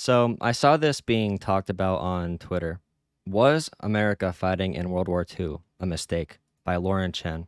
So I saw this being talked about on Twitter. Was America fighting in World War II a mistake? By Lauren Chen.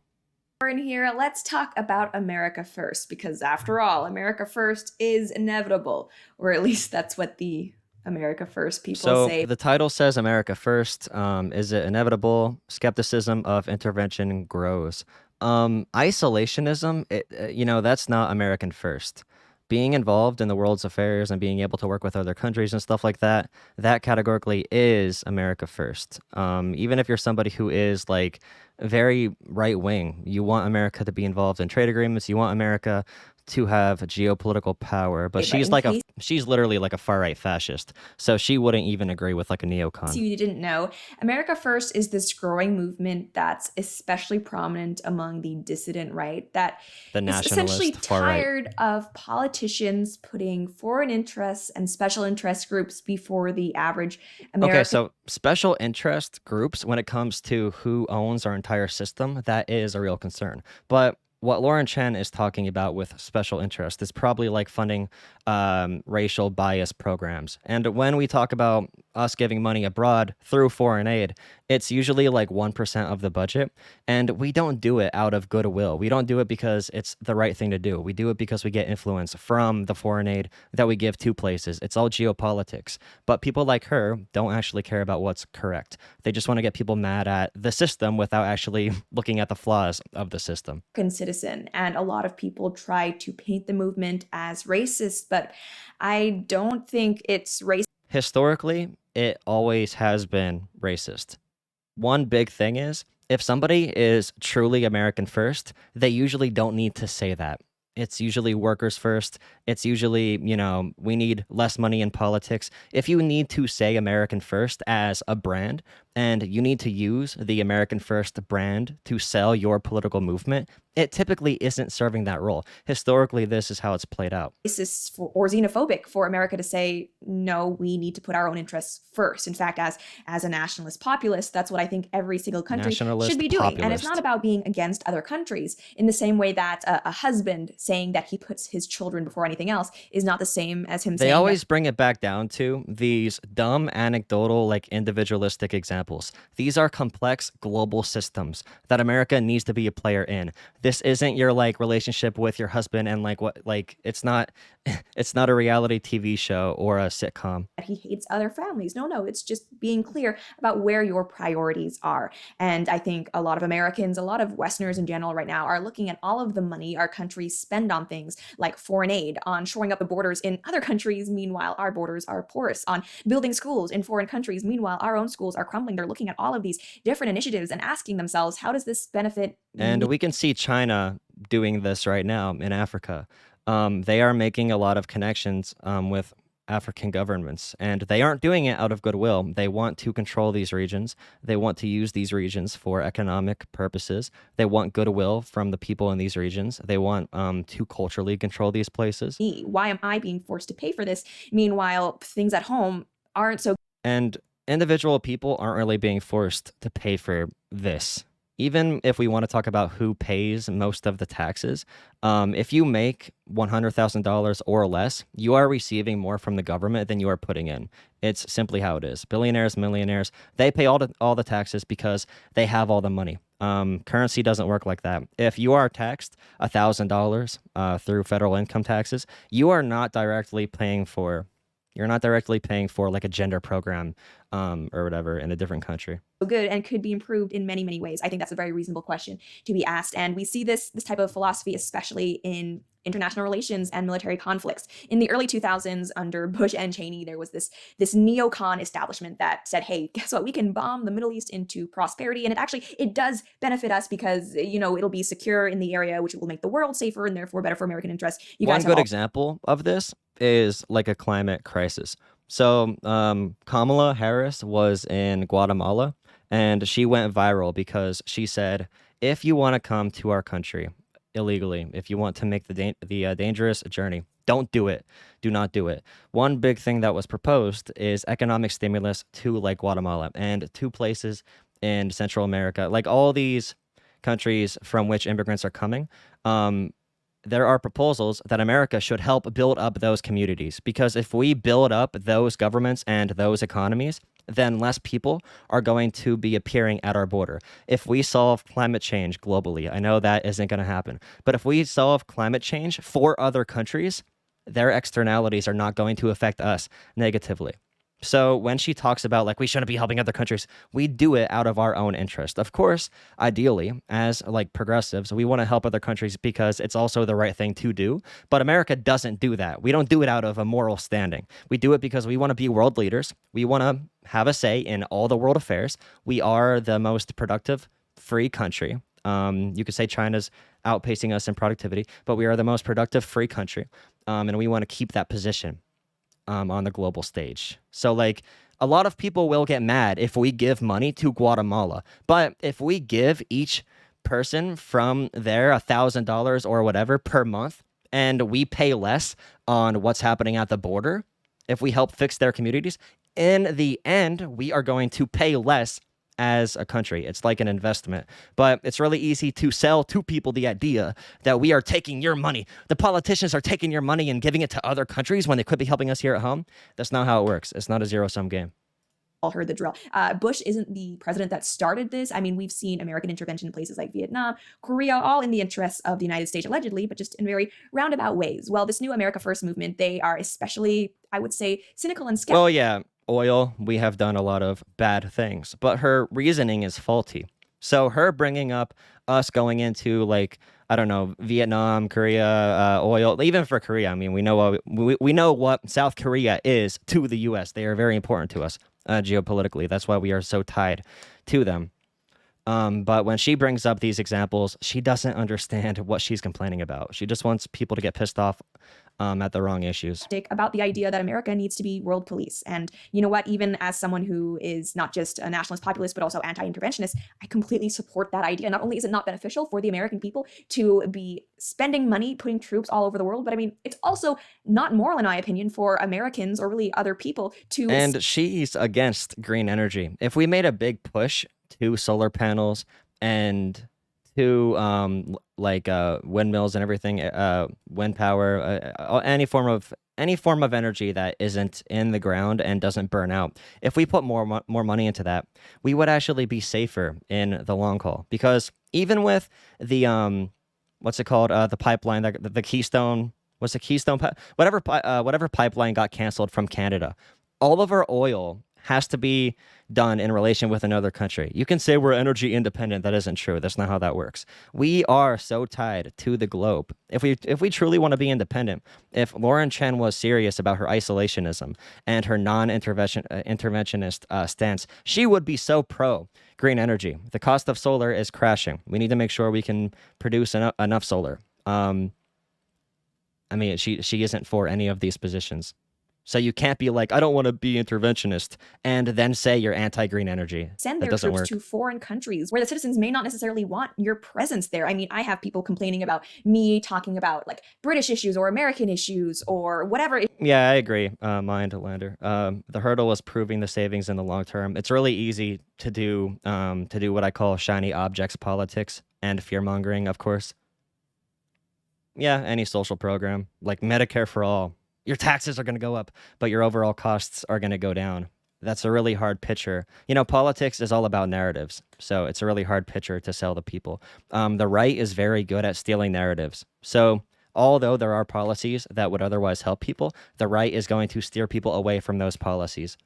In here, let's talk about America first, because after all, America first is inevitable, or at least that's what the America first people So say. the title says America first. Is it inevitable? Skepticism of intervention grows. Isolationism, that's not American first. Being involved in the world's affairs and being able to work with other countries and stuff like that, that categorically is America first. Even if you're somebody who is like very right wing, you want America to be involved in trade agreements, you want America to have geopolitical power, but But in case she's literally like a far right fascist, so she wouldn't even agree with like a neocon. you didn't know, America First is this growing movement that's especially prominent among the dissident right that The is essentially nationalist far right. tired of politicians putting foreign interests and special interest groups before the average Okay, American. so special interest groups, when it comes to who owns our entire system, that is a real concern. But what Lauren Chen is talking about with special interest is probably like funding racial bias programs. And when we talk about us giving money abroad through foreign aid, it's usually like 1% of the budget. And we don't do it out of goodwill. We don't do it because it's the right thing to do. We do it because we get influence from the foreign aid that we give to places. It's all geopolitics. But people like her don't actually care about what's correct. They just want to get people mad at the system without actually looking at the flaws of the system. Citizen, and a lot of people try to paint the movement as racist, but I don't think it's racist. Historically, it always has been racist. One big thing is if somebody is truly American first, they usually don't need to say that. It's usually workers first. It's usually, we need less money in politics. If you need to say American first as a brand and you need to use the American first brand to sell your political movement, it typically isn't serving that role. Historically, this is how it's played out. Racist or xenophobic for America to say no, we need to put our own interests first. In fact, as a nationalist populist, that's what I think every single country should Nationalist be doing. And it's not populist. about being against other countries in the same way that a husband saying that he puts his children before anything else is not the same as him They saying that. always bring it back down to these dumb, anecdotal, like individualistic examples. These are complex global systems that America needs to be a player in. This isn't your like relationship with your husband and it's not it's not a reality TV show or a sitcom. He hates other families. No, it's just being clear about where your priorities are. And I think a lot of Americans, a lot of Westerners in general right now are looking at all of the money our countries spend on things like foreign aid, on shoring up the borders in other countries. Meanwhile, our borders are porous, on building schools in foreign countries. Meanwhile, our own schools are crumbling. They're looking at all of these different initiatives and asking themselves, how does this benefit And me? we can see China doing this right now in Africa. They are making a lot of connections with African governments, and they aren't doing it out of goodwill. They want to control these regions. They want to use these regions for economic purposes. They want goodwill from the people in these regions. They want to culturally control these places. Why am I being forced to pay for this? Meanwhile, things at home aren't so. And individual people aren't really being forced to pay for this. Even if we want to talk about who pays most of the taxes, if you make $100,000 or less, you are receiving more from the government than you are putting in. It's simply how it is. Billionaires, millionaires, they pay all the taxes because they have all the money. Currency doesn't work like that. If you are taxed $1,000 through federal income taxes, you're not directly paying for like a gender program or whatever in a different country. Good and could be improved in many ways? I think that's a very reasonable question to be asked, and we see this type of philosophy especially in international relations and military conflicts. In the early 2000s, under Bush and Cheney, there was this neocon establishment that said, "Hey, guess what? We can bomb the Middle East into prosperity, and it does benefit us because it'll be secure in the area, which will make the world safer and therefore better for American interests." You One guys have good all example of this is like a climate crisis. So Kamala Harris was in Guatemala, and she went viral because she said, "If you want to come to our country illegally, if you want to make the dangerous journey, don't do it. Do not do it." One big thing that was proposed is economic stimulus to like Guatemala and to places in Central America, like all these countries from which immigrants are coming. there are proposals that America should help build up those communities, because if we build up those governments and those economies, then less people are going to be appearing at our border. If we solve climate change globally, I know that isn't going to happen, but if we solve climate change for other countries, their externalities are not going to affect us negatively. So when she talks about like we shouldn't be helping other countries, we do it out of our own interest. Of course, ideally, as like progressives, we want to help other countries because it's also the right thing to do. But America doesn't do that. We don't do it out of a moral standing. We do it because we want to be world leaders. We want to have a say in all the world affairs. We are the most productive, free country. You could say China's outpacing us in productivity, but we are the most productive, free country. And we want to keep that position on the global stage. So like a lot of people will get mad if we give money to Guatemala, but if we give each person from there $1,000 or whatever per month, and we pay less on what's happening at the border, if we help fix their communities, in the end, we are going to pay less as a country. It's like an investment, but it's really easy to sell to people the idea that we are taking your money. The politicians are taking your money and giving it to other countries when they could be helping us here at home. That's not how it works. It's not a zero-sum game. All heard the drill. Bush isn't the president that started this. I mean, we've seen American intervention in places like Vietnam, Korea, all in the interests of the United States, allegedly, but just in very roundabout ways. Well, this new America First movement, they are especially, I would say, cynical and skeptical. Well, yeah, oil, we have done a lot of bad things, but her reasoning is faulty. So her bringing up us going into like, I don't know, Vietnam, Korea, oil, even for Korea. I mean, we know what South Korea is to the U.S. They are very important to us geopolitically. That's why we are so tied to them. But when she brings up these examples, she doesn't understand what she's complaining about. She just wants people to get pissed off at the wrong issues. About the idea that America needs to be world police. And you know what? Even as someone who is not just a nationalist populist, but also anti-interventionist, I completely support that idea. Not only is it not beneficial for the American people to be spending money, putting troops all over the world, but I mean, it's also not moral, in my opinion, for Americans or really other people to... And she's against green energy. If we made a big push to solar panels and to windmills and everything, wind power, any form of energy that isn't in the ground and doesn't burn out. If we put more money into that, we would actually be safer in the long haul. Because even with the what's it called, the pipeline, the Keystone, what's the Keystone, whatever pipeline got canceled from Canada, all of our oil has to be done in relation with another country. You can say we're energy independent. That isn't true. That's not how that works. We are so tied to the globe. If we truly want to be independent, if Lauren Chen was serious about her isolationism and her non-interventionist stance, she would be so pro green energy. The cost of solar is crashing. We need to make sure we can produce enough solar. I mean, she isn't for any of these positions. So you can't be like, I don't want to be interventionist, and then say you're anti-green energy. Send their troops to foreign countries where the citizens may not necessarily want your presence there. I mean, I have people complaining about me talking about like British issues or American issues or whatever. Yeah, I agree, Mindlander. The hurdle was proving the savings in the long term. It's really easy to do what I call shiny objects politics and fear-mongering, of course. Yeah, any social program, like Medicare for all. Your taxes are going to go up, but your overall costs are going to go down. That's a really hard picture. You know, politics is all about narratives, so it's a really hard picture to sell to people. The right is very good at stealing narratives. So although there are policies that would otherwise help people, the right is going to steer people away from those policies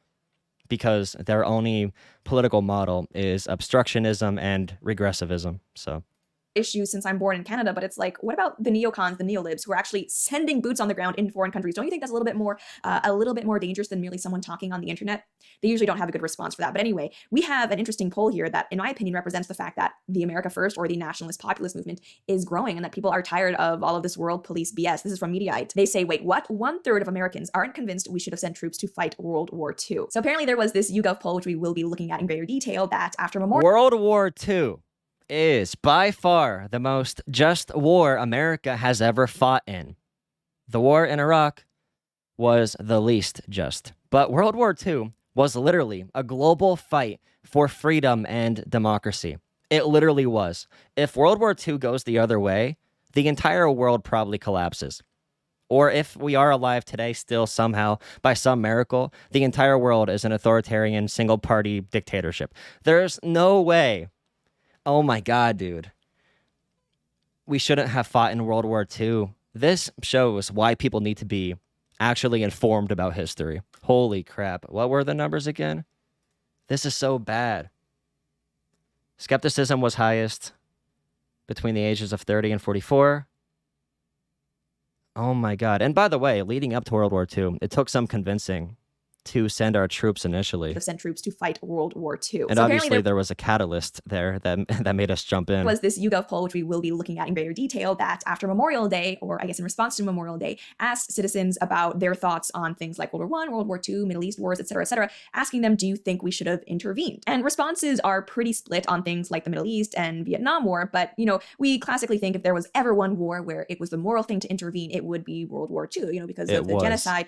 because their only political model is obstructionism and regressivism. So issues since I'm born in Canada, but it's like, what about the neocons, the neolibs who are actually sending boots on the ground in foreign countries? Don't you think that's a little bit more dangerous than merely someone talking on the internet? They usually don't have a good response for that. But anyway, we have an interesting poll here that, in my opinion, represents the fact that the America First or the nationalist populist movement is growing and that people are tired of all of this world police BS. This is from Mediaite. They say, wait, what? 1/3 of Americans aren't convinced we should have sent troops to fight World War II. So apparently there was this YouGov poll, which we will be looking at in greater detail, that after World War II is by far the most just war America has ever fought in. The war in Iraq was the least just. But World War II was literally a global fight for freedom and democracy. It literally was. If World War II goes the other way, the entire world probably collapses. Or if we are alive today, still somehow, by some miracle, the entire world is an authoritarian single party dictatorship. There's no way. Oh my God, dude. We shouldn't have fought in World War II. This shows why people need to be actually informed about history. Holy crap. What were the numbers again? This is so bad. Skepticism was highest between the ages of 30 and 44. Oh my God. And by the way, leading up to World War II, it took some convincing to send our troops initially. To send troops to fight World War II. And so obviously there was a catalyst there that made us jump in. Was this YouGov poll, which we will be looking at in greater detail, that after Memorial Day, or I guess in response to Memorial Day, asked citizens about their thoughts on things like World War I, World War II, Middle East wars, et cetera, asking them, do you think we should have intervened? And responses are pretty split on things like the Middle East and Vietnam War, but, we classically think if there was ever one war where it was the moral thing to intervene, it would be World War II, because of the genocide,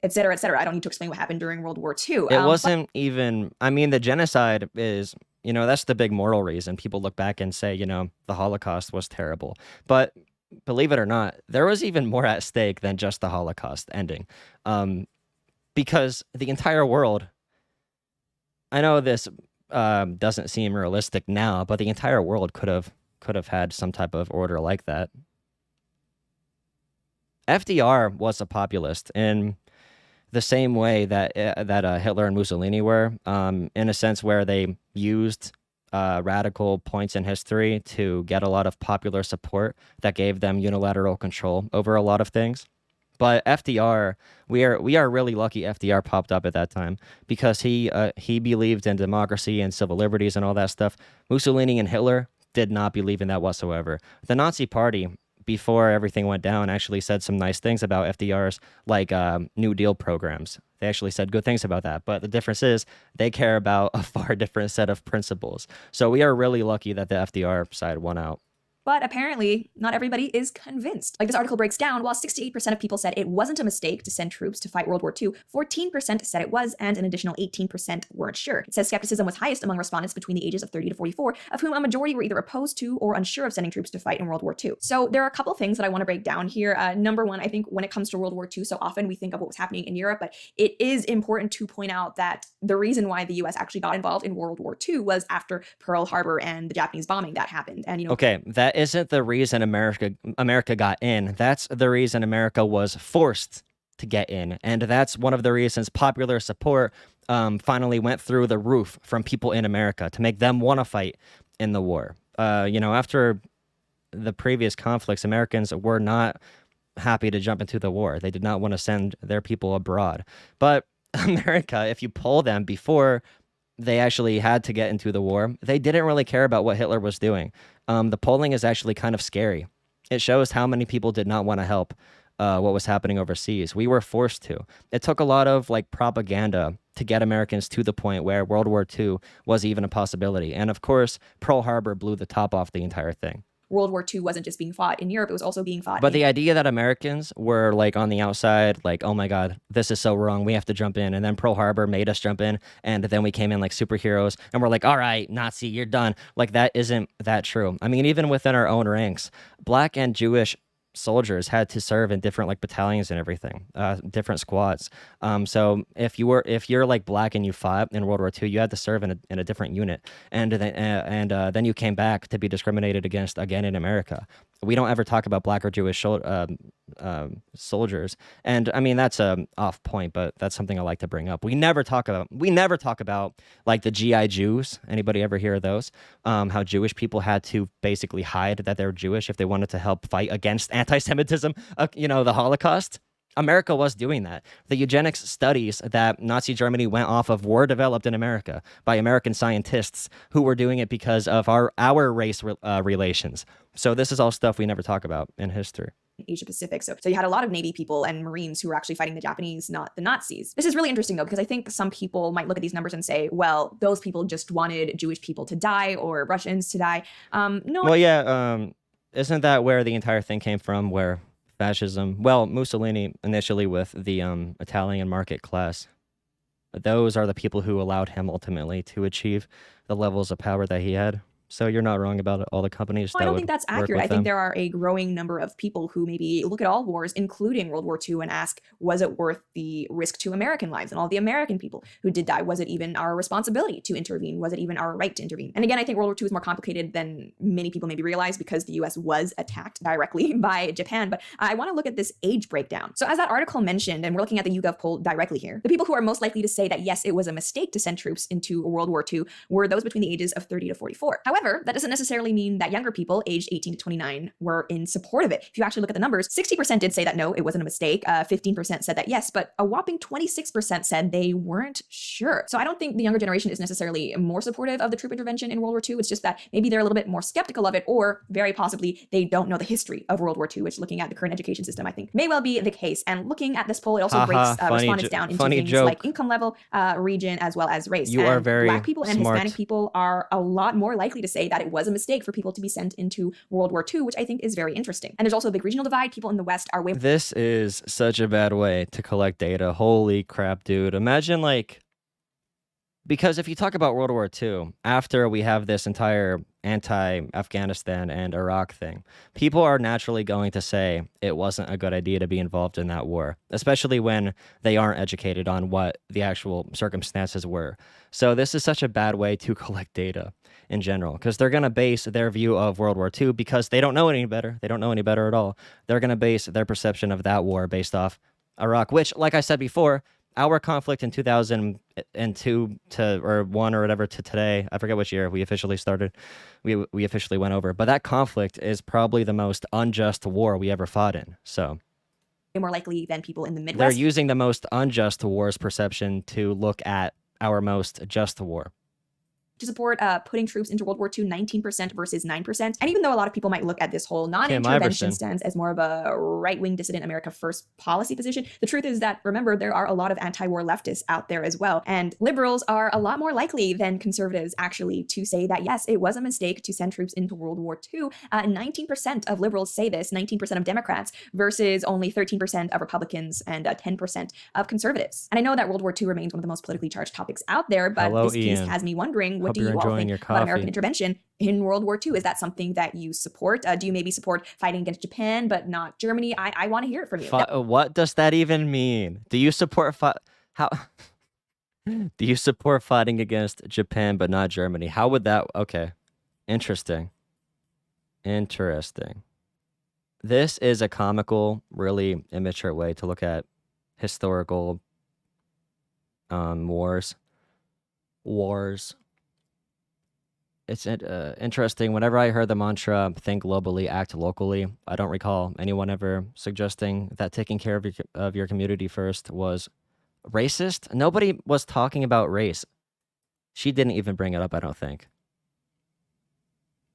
et cetera, et cetera. I don't need to explain what happened during World War II. It wasn't even, the genocide is, that's the big moral reason. People look back and say, the Holocaust was terrible. But believe it or not, there was even more at stake than just the Holocaust ending. Because the entire world, I know this doesn't seem realistic now, but the entire world could have had some type of order like that. FDR was a populist in the same way that Hitler and Mussolini were, in a sense where they used radical points in history to get a lot of popular support that gave them unilateral control over a lot of things. But FDR, we are really lucky FDR popped up at that time, because he believed in democracy and civil liberties and all that stuff. Mussolini and Hitler did not believe in that whatsoever. The Nazi Party, before everything went down, actually said some nice things about FDR's New Deal programs. They actually said good things about that. But the difference is they care about a far different set of principles. So we are really lucky that the FDR side won out. But apparently, not everybody is convinced. Like this article breaks down, while 68% of people said it wasn't a mistake to send troops to fight World War II, 14% said it was, and an additional 18% weren't sure. It says skepticism was highest among respondents between the ages of 30 to 44, of whom a majority were either opposed to or unsure of sending troops to fight in World War II. So there are a couple things that I want to break down here. Number one, I think when it comes to World War II, so often we think of what was happening in Europe, but it is important to point out that the reason why the US actually got involved in World War II was after Pearl Harbor and the Japanese bombing that happened. And okay, that isn't the reason America got in. That's the reason America was forced to get in, and that's one of the reasons popular support finally went through the roof from people in America to make them want to fight in the war. After the previous conflicts, Americans were not happy to jump into the war. They did not want to send their people abroad. But America, if you poll them before they actually had to get into the war, they didn't really care about what Hitler was doing. The polling is actually kind of scary. It shows how many people did not want to help what was happening overseas. We were forced to. It took a lot of propaganda to get Americans to the point where World War II was even a possibility. And of course, Pearl Harbor blew the top off the entire thing. World War II wasn't just being fought in Europe, it was also being fought But the idea that Americans were on the outside, oh my God, this is so wrong, we have to jump in. And then Pearl Harbor made us jump in, and then we came in like superheroes, and we're like, all right, Nazi, you're done. That isn't that true. Even within our own ranks, Black and Jewish soldiers had to serve in different battalions and everything, different squads. So if you're Black and you fought in World War II, you had to serve in a different unit, and then you came back to be discriminated against again in America. We don't ever talk about Black or Jewish soldiers, and that's a off point, but that's something I like to bring up. We never talk about the GI Jews. Anybody ever hear of those? How Jewish people had to basically hide that they're Jewish if they wanted to help fight against anti-Semitism. The Holocaust. America was doing that. The eugenics studies that Nazi Germany went off of were developed in America by American scientists who were doing it because of our race relations. So this is all stuff we never talk about in history. Asia Pacific. So you had a lot of Navy people and Marines who were actually fighting the Japanese, not the Nazis. This is really interesting though, because I think some people might look at these numbers and say, well, those people just wanted Jewish people to die or Russians to die. No. Well, yeah. Isn't that where the entire thing came from, where fascism, Mussolini initially with the Italian market class, those are the people who allowed him ultimately to achieve the levels of power that he had. So you're not wrong about it. All the companies Well, I that don't would think that's work accurate. with I think them. there are a growing number of people who maybe look at all wars, including World War II, and ask, was it worth the risk to American lives and all the American people who did die? Was it even our responsibility to intervene? Was it even our right to intervene? And again, I think World War II is more complicated than many people maybe realize because the US was attacked directly by Japan. But I want to look at this age breakdown. So as that article mentioned, and we're looking at the YouGov poll directly here, the people who are most likely to say that yes, it was a mistake to send troops into World War II were those between the ages of 30 to 44. However, that doesn't necessarily mean that younger people aged 18 to 29 were in support of it. If you actually look at the numbers, 60% did say that no, it wasn't a mistake. 15% said that yes, but a whopping 26% said they weren't sure. So I don't think the younger generation is necessarily more supportive of the troop intervention in World War II. It's just that maybe they're a little bit more skeptical of it, or very possibly they don't know the history of World War II, which looking at the current education system, I think may well be the case. And looking at this poll, it also breaks respondents down into funny things joke. like income level, region, as well as race. You are very Black people and smart. Hispanic people are a lot more likely to say that it was a mistake for people to be sent into World War II, which I think is very interesting. And there's also a big regional divide. People in the West are way. This is such a bad way to collect data. Holy crap, dude. Imagine because if you talk about World War II, after we have this entire anti-Afghanistan and Iraq thing, people are naturally going to say it wasn't a good idea to be involved in that war, especially when they aren't educated on what the actual circumstances were. So this is such a bad way to collect data in general, because they're going to base their view of World War II because they don't know any better. They don't know any better at all. They're going to base their perception of that war based off Iraq, which, like I said before, our conflict in 2002 or 1 or whatever to today, I forget which year we officially started, we officially went over, but that conflict is probably the most unjust war we ever fought in. So More likely than people in the Midwest. they're using the most unjust war's perception to look at our most just war. To support putting troops into World War II, 19% versus 9%. And even though a lot of people might look at this whole non-intervention stance as more of a right-wing dissident America First policy position, the truth is that, remember, there are a lot of anti-war leftists out there as well. And liberals are a lot more likely than conservatives actually to say that, yes, it was a mistake to send troops into World War II. 19% of liberals say this, 19% of Democrats, versus only 13% of Republicans and 10% of conservatives. And I know that World War II remains one of the most politically charged topics out there, but this piece has me wondering, what do you all think about American intervention in World War II? Is that something that you support? Do you maybe support fighting against Japan but not Germany? I want to hear it from you. What does that even mean? Do you support how? Do you support fighting against Japan but not Germany? How would that? Okay, interesting. This is a comical, really immature way to look at historical wars. It's interesting. Whenever I heard the mantra, think globally, act locally, I don't recall anyone ever suggesting that taking care of your community first was racist. Nobody was talking about race. She didn't even bring it up, I don't think.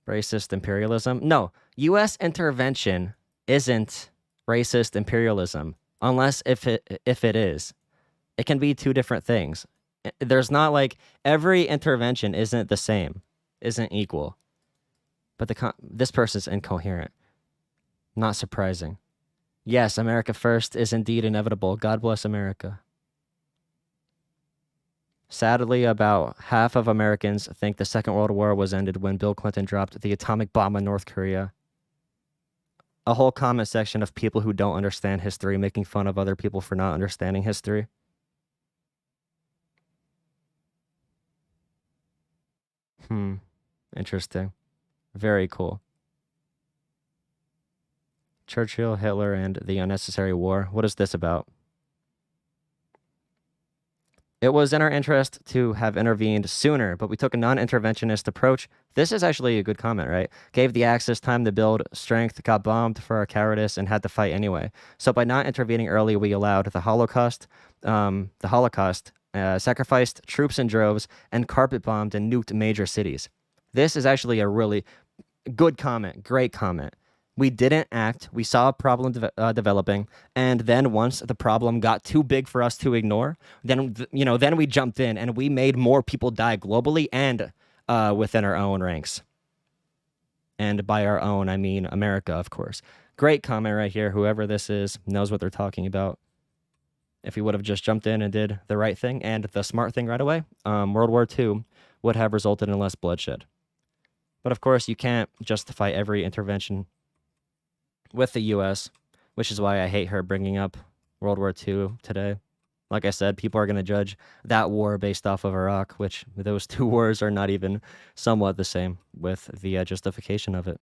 Racist imperialism? No, U.S. intervention isn't racist imperialism, unless if it is. It can be two different things. There's not every intervention isn't the same. Isn't equal, but this person's incoherent. Not surprising. Yes, America First is indeed inevitable. God bless America. Sadly, about half of Americans think the Second World War was ended when Bill Clinton dropped the atomic bomb on North Korea. A whole comment section of people who don't understand history making fun of other people for not understanding history. Interesting. Very cool. Churchill, Hitler, and the unnecessary war. What is this about? It was in our interest to have intervened sooner, but we took a non-interventionist approach. This is actually a good comment, right? Gave the Axis time to build strength, got bombed for our cowardice, and had to fight anyway. So by not intervening early, we allowed the Holocaust, sacrificed troops in droves, and carpet bombed and nuked major cities. This is actually a really good comment, great comment. We didn't act. We saw a problem developing, and then once the problem got too big for us to ignore, then we jumped in and we made more people die globally and within our own ranks. And by our own, I mean America, of course. Great comment right here. Whoever this is knows what they're talking about. If we would have just jumped in and did the right thing and the smart thing right away, World War II would have resulted in less bloodshed. But of course, you can't justify every intervention with the US, which is why I hate her bringing up World War II today. Like I said, people are going to judge that war based off of Iraq, which those two wars are not even somewhat the same with the justification of it.